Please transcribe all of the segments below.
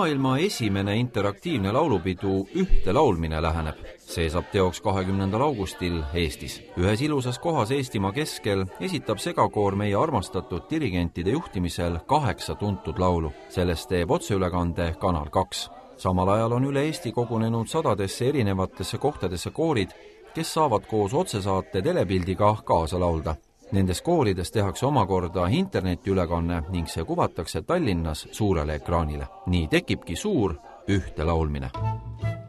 Maailma esimene interaktiivne laulupidu Ühte laulmine läheneb. See saab teoks 20. augustil Eestis. Ühes ilusas kohas Eestimaa keskel esitab segakoor meie armastatud dirigentide juhtimisel 8 tuntud laulu. Sellest teeb otseülekande Kanal 2. Samal ajal on üle Eesti kogunenud sadadesse erinevatesse kohtadesse koorid, kes saavad koos otsesaate telepildiga kaasa laulda. Nendes koorides tehakse omakorda internetiülekanne ning see kuvatakse Tallinnas suurele ekraanile. Nii tekibki suur Ühte laulmine.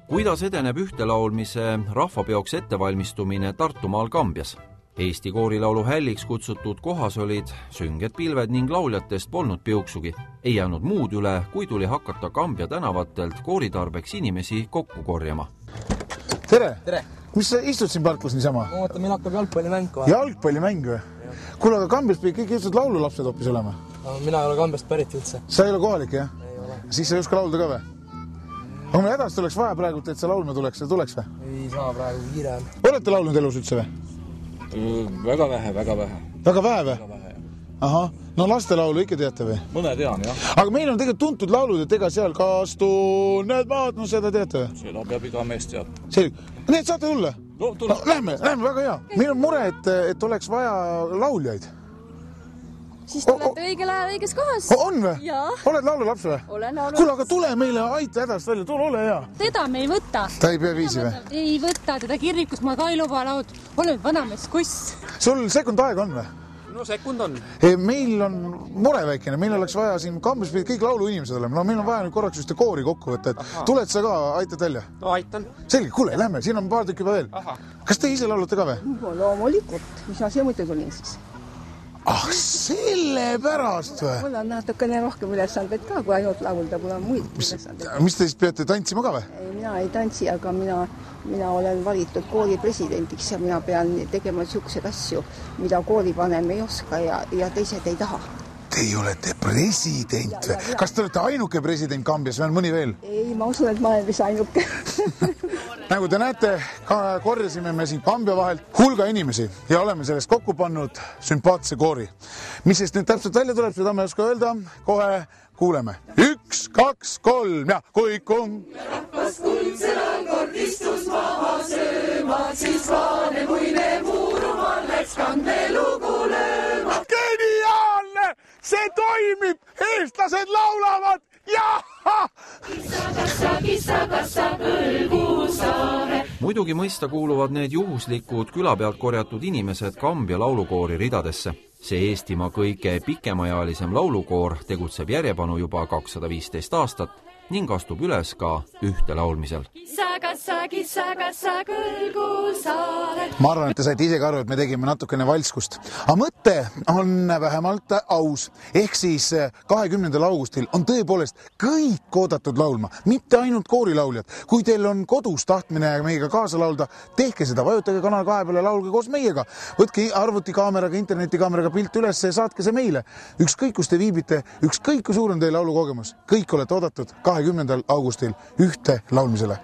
Kuidas edeneb Ühte laulmise rahvapeoks ettevalmistumine Tartumaal Kambias? Eesti koorilaulu hälliks kutsutud kohas olid sünged pilved ning lauljatest polnud piuksugi. Ei jäänud muud üle, kui tuli hakata Kambja tänavatelt kooritarbeks inimesi kokku korjama. Tere! Tere! Mis sa istud siin parklas niisama? Oota, meil hakkab jalgpallimäng kohe. Jalgpallimäng või? Kuule, aga Kambjast pidi kõik istud laululapsed hoopis olema. Mina ei ole Kambjast pärit üldse. Sa ei ole kohalik, jah? Ei ole. Siis sa ei oska laulda ka või? Aga meil hädast oleks vaja praegu, et sa laulma tuleks või? Ei saa praegu kiire. Olete laulnud elus üldse või? Väga vähe. Väga vähe või? Ahah, no lastelaulu ikka teate või? Mõne tean, jah. Aga meil on tegelikult tuntud laulud, et ega seal kas tunned maad, no seda teate või? Seda peab iga mees tead. Need saate tulla? No, tule. Lähme, väga hea. Meil on mure, et oleks vaja lauljaid. Siis tulete õigel ajal õiges kohas. On või? Jaa. Oled laululaps või? Olen laululaps. Kuule, aga tule meile aita hädast välja, tule ole hea. Teda me ei võta. Ta ei pea viisi või? Ei võta, teda kirjikust ma ka ei luba laud. Olen vanamees kuss. Sul sekund aega on või? No sekund on. Meil on mure väikene, meil oleks vaja siin Kambjas pidi kõik lauluinimesed olema. No meil on vaja nüüd korraks just koori kokku võtta, et tuled sa ka, aitad välja? No aitan. Selge, kuule, lähme, siin on paar tükki veel. Kas te ise laulute ka või? Loomulikult, mis ma siia muidu tulin siis? Ah, sellepärast või? Mul on natukene rohkem ülesandeid ka, kui ainult laulda, mul on muid ülesandeid. Mis te siis peate tantsima ka või? Ei, mina ei tantsi, aga mina olen valitud kooli presidendiks ja mina pean tegema niisuguseid asju, mida koolivanem ei oska ja teised ei taha. Teie olete president või? Kas te olete ainuke president Kambjas või on mõni veel? Ei, ma usun, et ma olen vist ainuke. Nagu te näete, korjasime me siin Kambja vahelt hulga inimesi ja oleme sellest kokku pannud sümpaatse koori. Mis sest nüüd täpselt välja tuleb, seda me ei oska öelda, kohe kuuleme. 1, 2, 3 ja kuikum! Rahvas kuldsel kord istus maha sööma, siis vaane muine muurumal läks kandelugu lööma. Geniaalne! See toimib! Eestlased laulavad! Jaha! Kissa, kõlgusaare. Muidugi mõista kuuluvad need juhuslikud küla pealt korjatud inimesed Kambja laulukoori ridadesse. See Eestimaa kõige pikemaealisem laulukoor tegutseb järjepanu juba 215 aastat ning astub üles ka Ühte laulmisel. Kissa, kõlgusaare. Ma arvan, et te saite ise ka aru, et me tegime natukene valskust. Aga mõte on vähemalt aus. Ehk siis 20. augustil on tõepoolest kõik oodatud laulma, mitte ainult koorilauljad. Kui teil on kodus tahtmine meiega kaasa laulda, tehke seda, vajutage Kanal 2 peale, laulge koos meiega. Võtke arvutikaameraga, internetikaameraga pilt üles ja saatke see meile. Ükskõik, kus te viibite, ükskõik, kui suur on teie laulukogemus. Kõik olete oodatud 20. augustil Ühte laulmisele.